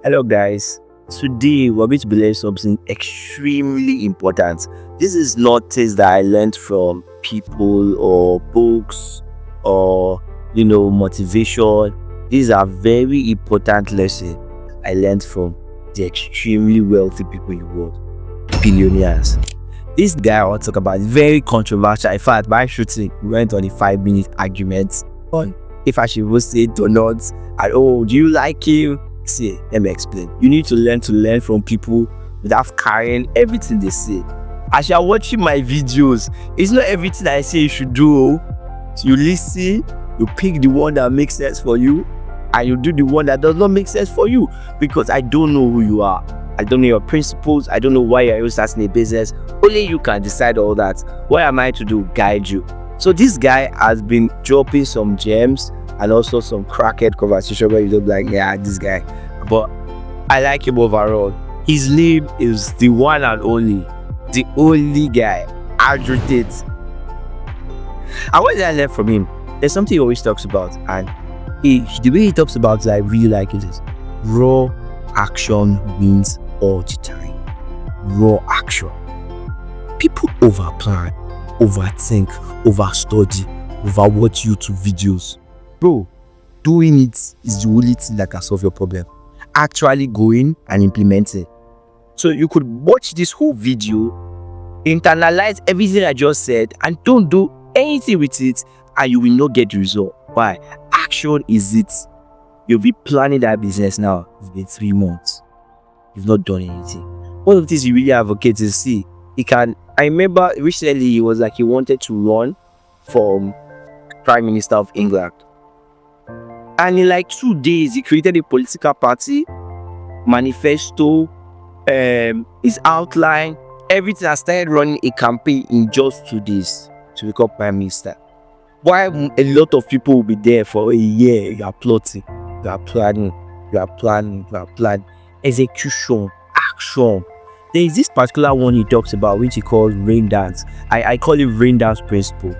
Hello guys, today we're going to be learning something extremely important. This is not things that I learned from people or books or motivation. These are very important lessons I learned from the extremely wealthy people in the world, billionaires. This guy I want to talk about is very controversial. In fact, my shooting went on a 5-minute argument on if I should say it or not. And do you like him? See, let me explain. You need to learn from people without carrying everything they say. As you're watching my videos, it's not everything I say you should do. So you listen, you pick the one that makes sense for you, and you do the one that does not make sense for you. Because I don't know who you are. I don't know your principles. I don't know why you're even starting a business. Only you can decide all that. What am I to do? Guide you. So this guy has been dropping some gems and also some crackhead conversation where you don't be like, yeah, this guy. But I like him overall. His name is the one and only, the only guy, Andrew Tate. And what did I learn from him? There's something he always talks about, and the way he talks about it, I really like it, is raw action wins all the time. Raw action. People overplan, overthink, overstudy, overwatch YouTube videos. Bro, doing it is the only thing that can solve your problem. Actually going and implementing. So you could watch this whole video, internalize everything I just said, and don't do anything with it, and you will not get the result. Why? Action is it. You'll be planning that business now. It's been 3 months. You've not done anything. One of the things you really advocate is, see, I remember recently he was like he wanted to run for Prime Minister of England. And in like 2 days, he created a political party, manifesto, his outline, everything. I started running a campaign in just 2 days to become Prime Minister. While a lot of people will be there for a year, you are plotting, you are planning, you are planning, you are planning. Execution, action. There is this particular one he talks about, which he calls rain dance. I call it rain dance principle.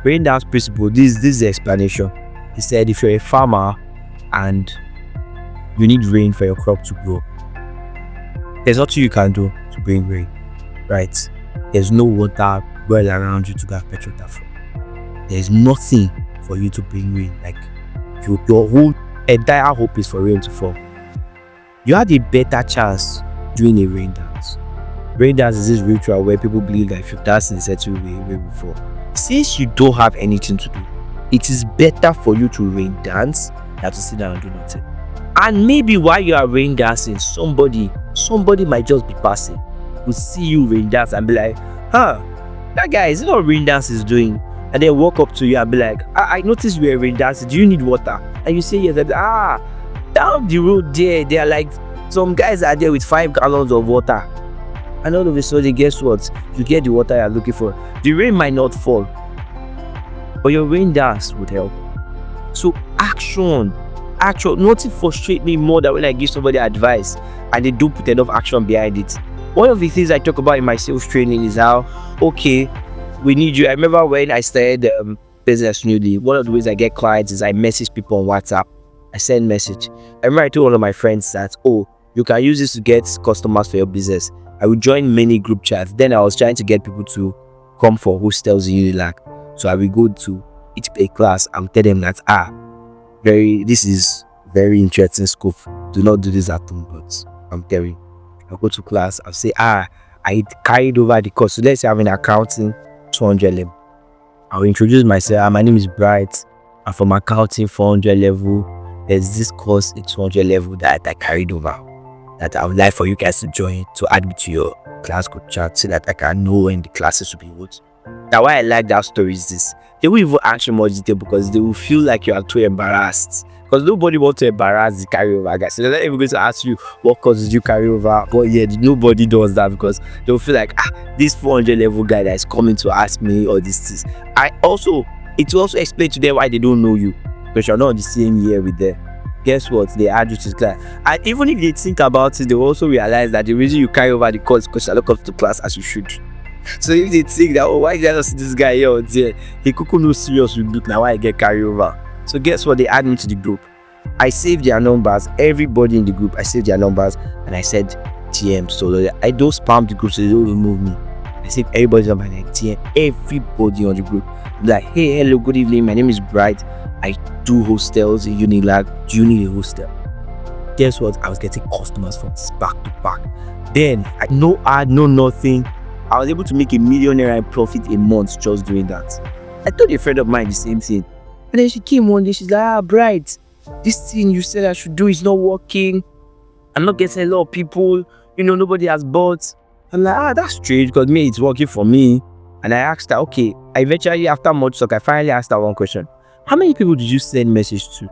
Rain dance principle, this is the explanation. He said if you're a farmer and you need rain for your crop to grow, there's nothing you can do to bring rain, right? There's no water well around you to get petrol from. There's nothing for you to bring rain. Like your whole entire hope is for rain to fall. You had a better chance doing a rain dance. Rain dance is this ritual where people believe that if you dance in a certain way before, since you don't have anything to do, it is better for you to rain dance than to sit down and do nothing. And maybe while you are rain dancing, somebody might just be passing, will see you rain dance and be like, that guy, is it what rain dance is doing? And then walk up to you and be like, I noticed you were rain dancing, do you need water? And you say yes. And down the road there are like some guys are there with 5 gallons of water. And all of a sudden, guess what? You get the water you're looking for. The rain might not fall, but your rain dance would help. So action. Nothing frustrates me more than when I give somebody advice and they don't put enough action behind it. One of the things I talk about in my sales training is how, okay, we need you. I remember when I started business newly, one of the ways I get clients is I message people on WhatsApp. I send message. I remember I told one of my friends that, you can use this to get customers for your business. I would join many group chats. Then I was trying to get people to come for hostels in Unilag. So I will go to each a class and tell them that this is very interesting scope. Do not do this at home, but I'm telling you. I'll go to class, I'll say, I carried over the course. So let's say I'm in accounting 200 level. I'll introduce myself. My name is Bright. I'm from accounting 400 level. There's this course in 200 level that I carried over that I would like for you guys to join, to add me to your class group chat so that I can know when the classes will be what. Now why I like that story is this. They will even ask you more detail because they will feel like you are too embarrassed. Because nobody wants to embarrass the carryover guys. So they're not even going to ask you what course did you carry over. But yeah, nobody does that because they will feel like this 400 level guy that is coming to ask me all these things. It will also explain to them why they don't know you. Because you're not on the same year with them. Guess what? They add you to class. And even if they think about it, they will also realize that the reason you carry over the course is because you're not come to class as you should. So if they think that, why did I not see this guy here or there? He could no serious with me now, why I get carried over. So guess what? They add me to the group. I saved their numbers. Everybody in the group, I saved their numbers, and I said TM. So I don't spam the group so they don't remove me. I saved everybody's number and I TM everybody on the group. I'm like, hey, hello, good evening. My name is Bright. I do hostels in Unilag. Do you need a hostel? Guess what? I was getting customers from back to back. Then I no ad, no nothing. I was able to make $1 million profit a month just doing that. I told a friend of mine the same thing. And then she came one day, she's like, Bright, this thing you said I should do is not working. I'm not getting a lot of people. Nobody has bought. I'm like, that's strange because me, it's working for me. And I asked her, okay, eventually after much talk, I finally asked her one question. How many people did you send message to?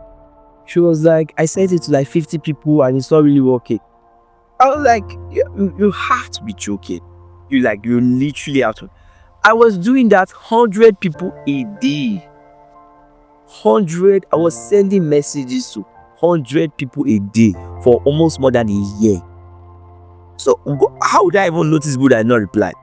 She was like, I sent it to like 50 people and it's not really working. I was like, you have to be joking. You're literally out of. I was doing that 100 people a day. 100. I was sending messages to 100 people a day for almost more than a year. So how would I even notice people that not replied?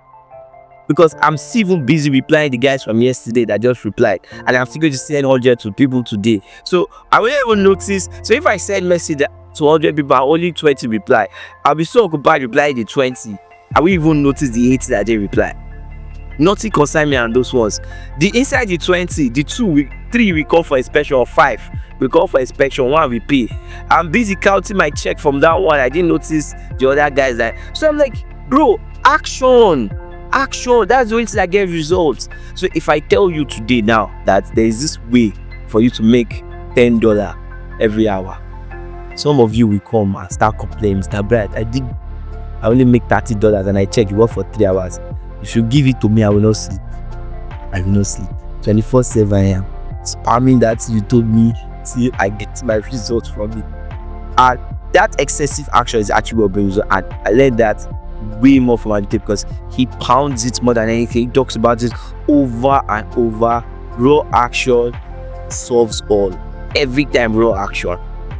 Because I'm still even busy replying the guys from yesterday that just replied, and I'm still going to send 100 to people today. So I wouldn't even notice. So if I send message to 100 people and only 20 reply, I'll be so occupied replying the 20. I will even notice the 80 that they reply. Nothing concern me on those ones. The inside the 20, the 3 we call for inspection, or 5 we call for inspection, 1 we pay. I'm busy counting my check from that one. I didn't notice the other guys that. So I'm like, bro, action, that's the way to get results. So if I tell you today now that there is this way for you to make $10 every hour, some of you will come and start complaining, Mr. Bright, I only make $30 and I check you work for 3 hours. If you give it to me, I will not sleep. 24/7 I am spamming that you told me till I get my results from it. And that excessive action is actually what brings results. And I learned that way more from Adite because he pounds it more than anything. He talks about it over and over. Raw action solves all. Every time raw action.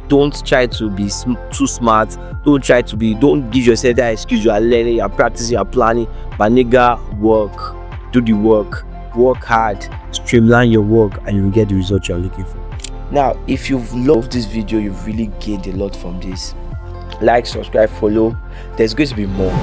Don't try to be too smart. Don't give yourself that excuse. You are learning, you are practicing, you are planning. But nigga, work. Do the work. Work hard. Streamline your work and you will get the result you are looking for. Now, if you've loved this video, you've really gained a lot from this. Like, subscribe, follow. There's going to be more.